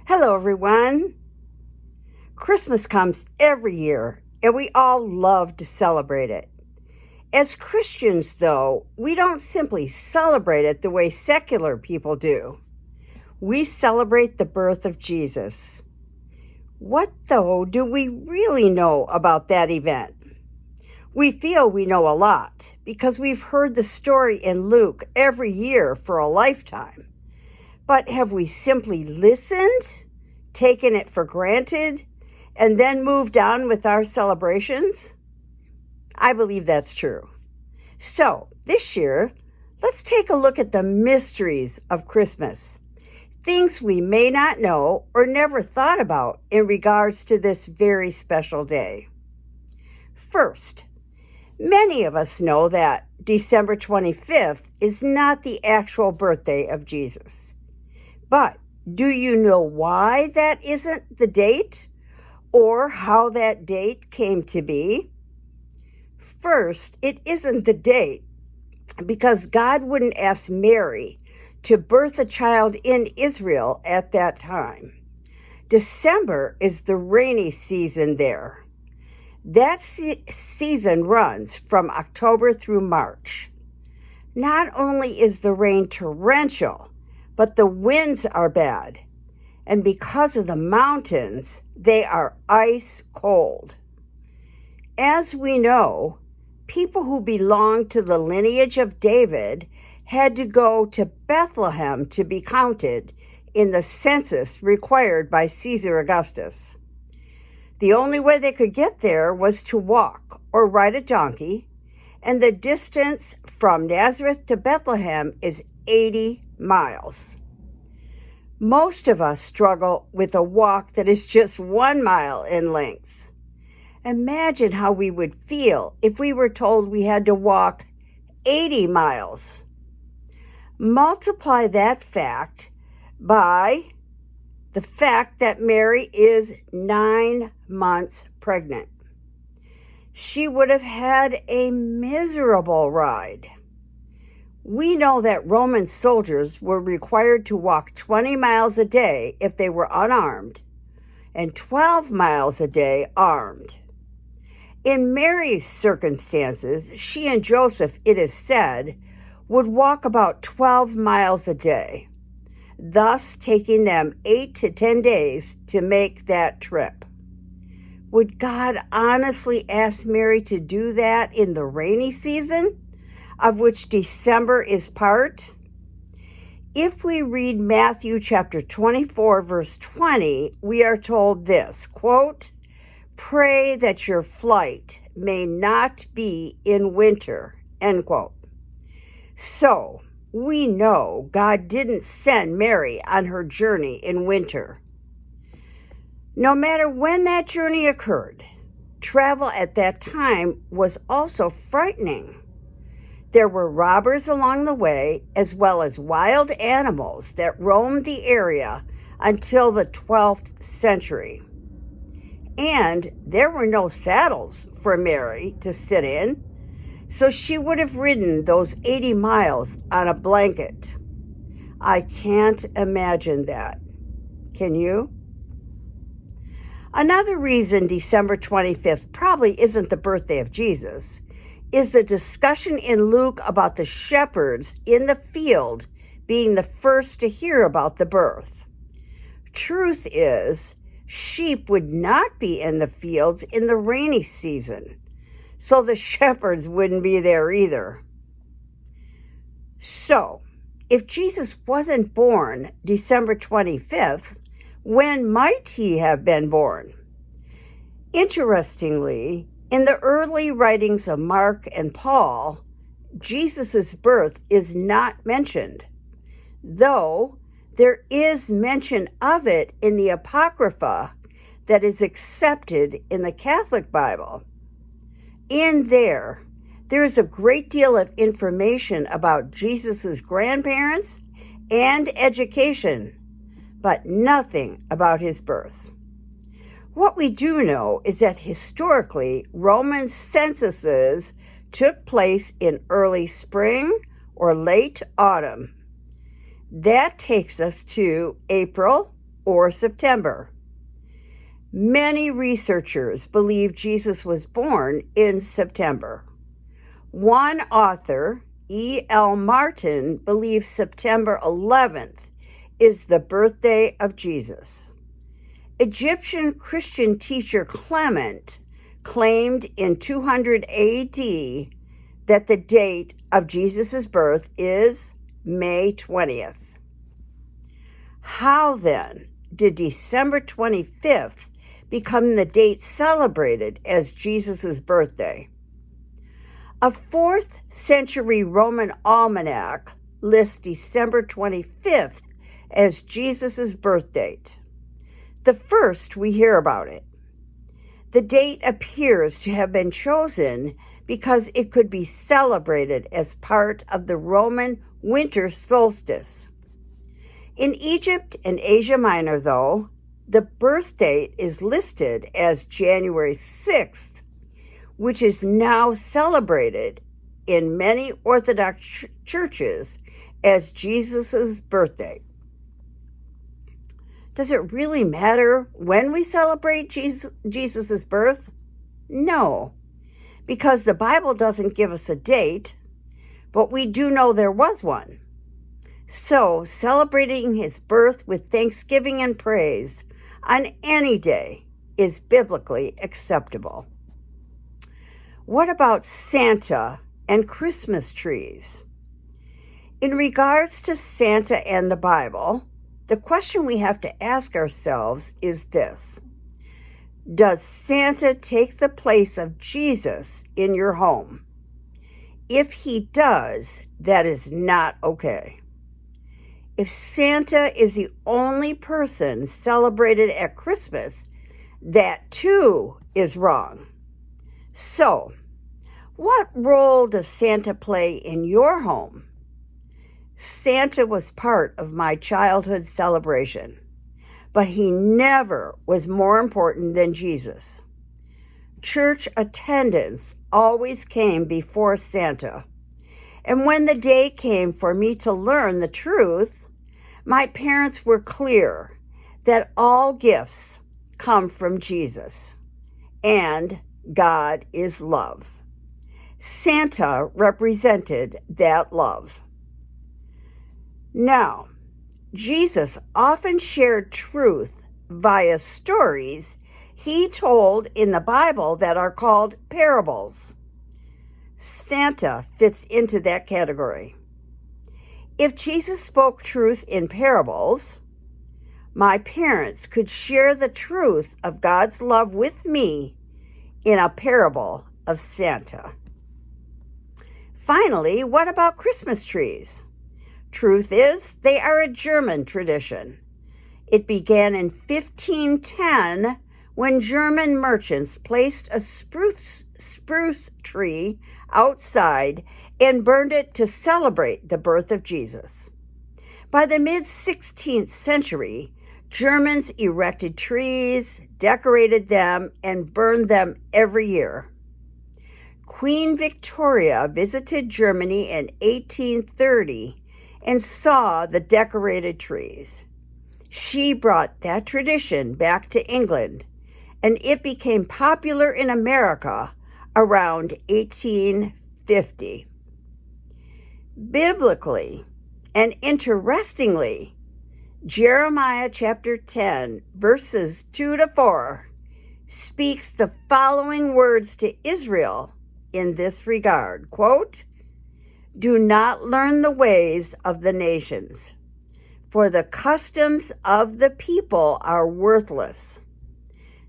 Hello, everyone. Christmas comes every year, and we all love to celebrate it. As Christians, though, we don't simply celebrate it the way secular people do. We celebrate the birth of Jesus. What, though, do we really know about that event? We feel we know a lot because we've heard the story in Luke every year for a lifetime. But have we simply listened, taken it for granted, and then moved on with our celebrations? I believe that's true. So, this year, let's take a look at the mysteries of Christmas. Things we may not know or never thought about in regards to this very special day. First, many of us know that December 25th is not the actual birthday of Jesus. But do you know why that isn't the date or how that date came to be? First, it isn't the date because God wouldn't ask Mary to birth a child in Israel at that time. December is the rainy season there. That season runs from October through March. Not only is the rain torrential, but the winds are bad. And because of the mountains, they are ice cold. As we know, people who belong to the lineage of David had to go to Bethlehem to be counted in the census required by Caesar Augustus. The only way they could get there was to walk or ride a donkey, and the distance from Nazareth to Bethlehem is 80 miles. Most of us struggle with a walk that is just 1 mile in length. Imagine how we would feel if we were told we had to walk 80 miles. Multiply that fact by the fact that Mary is 9 months pregnant. She would have had a miserable ride. We know that Roman soldiers were required to walk 20 miles a day if they were unarmed, and 12 miles a day armed. In Mary's circumstances, she and Joseph, it is said, would walk about 12 miles a day, thus taking them 8 to 10 days to make that trip. Would God honestly ask Mary to do that in the rainy season, of which December is part? If we read Matthew chapter 24, verse 20, we are told this, quote, "Pray that your flight may not be in winter," end quote. So, we know God didn't send Mary on her journey in winter. No matter when that journey occurred, travel at that time was also frightening. There were robbers along the way, as well as wild animals that roamed the area until the 12th century. And there were no saddles for Mary to sit in, so she would have ridden those 80 miles on a blanket. I can't imagine that. Can you? Another reason December 25th probably isn't the birthday of Jesus is the discussion in Luke about the shepherds in the field being the first to hear about the birth. Truth is, sheep would not be in the fields in the rainy season, so the shepherds wouldn't be there either. So, if Jesus wasn't born December 25th, when might he have been born? Interestingly, in the early writings of Mark and Paul, Jesus' birth is not mentioned, though there is mention of it in the Apocrypha that is accepted in the Catholic Bible. In there is a great deal of information about Jesus' grandparents and education, but nothing about his birth. What we do know is that historically, Roman censuses took place in early spring or late autumn. That takes us to April, or September. Many researchers believe Jesus was born in September. One author, E.L. Martin, believes September 11th is the birthday of Jesus. Egyptian Christian teacher Clement claimed in 200 A.D. that the date of Jesus' birth is May 20th. How then did December 25th become the date celebrated as Jesus' birthday? A 4th century Roman almanac lists December 25th as Jesus' birth date. The first we hear about it. The date appears to have been chosen because it could be celebrated as part of the Roman winter solstice. In Egypt and Asia Minor, though, the birth date is listed as January 6th, which is now celebrated in many Orthodox churches as Jesus' birthday. Does it really matter when we celebrate Jesus' birth? No, because the Bible doesn't give us a date, but we do know there was one. So, celebrating his birth with thanksgiving and praise on any day is biblically acceptable. What about Santa and Christmas trees? In regards to Santa and the Bible, the question we have to ask ourselves is this: does Santa take the place of Jesus in your home? If he does, that is not okay. If Santa is the only person celebrated at Christmas, that too is wrong. So, what role does Santa play in your home? Santa was part of my childhood celebration, but he never was more important than Jesus. Church attendance always came before Santa, and when the day came for me to learn the truth, my parents were clear that all gifts come from Jesus, and God is love. Santa represented that love. Now, Jesus often shared truth via stories he told in the Bible that are called parables. Santa fits into that category. If Jesus spoke truth in parables, my parents could share the truth of God's love with me in a parable of Santa. Finally, what about Christmas trees? Truth is, they are a German tradition. It began in 1510 when German merchants placed a spruce tree outside and burned it to celebrate the birth of Jesus. By the mid-16th century, Germans erected trees, decorated them, and burned them every year. Queen Victoria visited Germany in 1830 and saw the decorated trees. She brought that tradition back to England, and it became popular in America around 1850. Biblically and interestingly, Jeremiah chapter 10, verses 2-4, speaks the following words to Israel in this regard. Quote, "Do not learn the ways of the nations, for the customs of the people are worthless.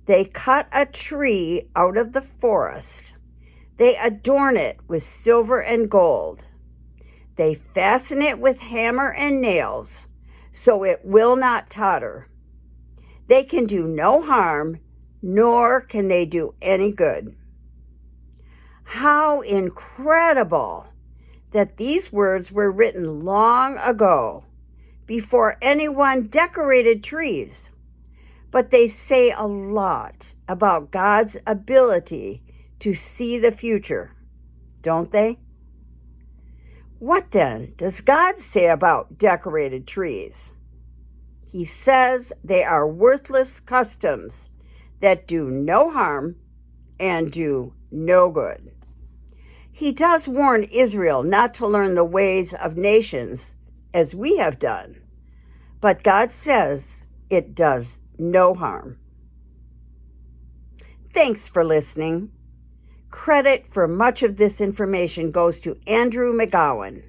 They cut a tree out of the forest. They adorn it with silver and gold. They fasten it with hammer and nails, so it will not totter. They can do no harm, nor can they do any good." How incredible that these words were written long ago, before anyone decorated trees. But they say a lot about God's ability to see the future, don't they? What then does God say about decorated trees? He says they are worthless customs that do no harm and do no good. He does warn Israel not to learn the ways of nations as we have done, but God says it does no harm. Thanks for listening. Credit for much of this information goes to Andrew McGowan.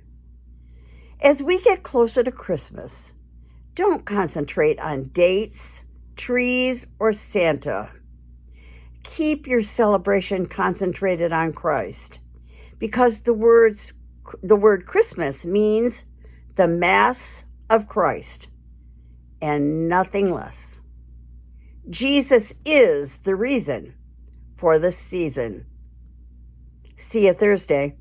As we get closer to Christmas, don't concentrate on dates, trees, or Santa. Keep your celebration concentrated on Christ, because the word Christmas means the Mass of Christ, and nothing less. Jesus is the reason for the season. See you Thursday.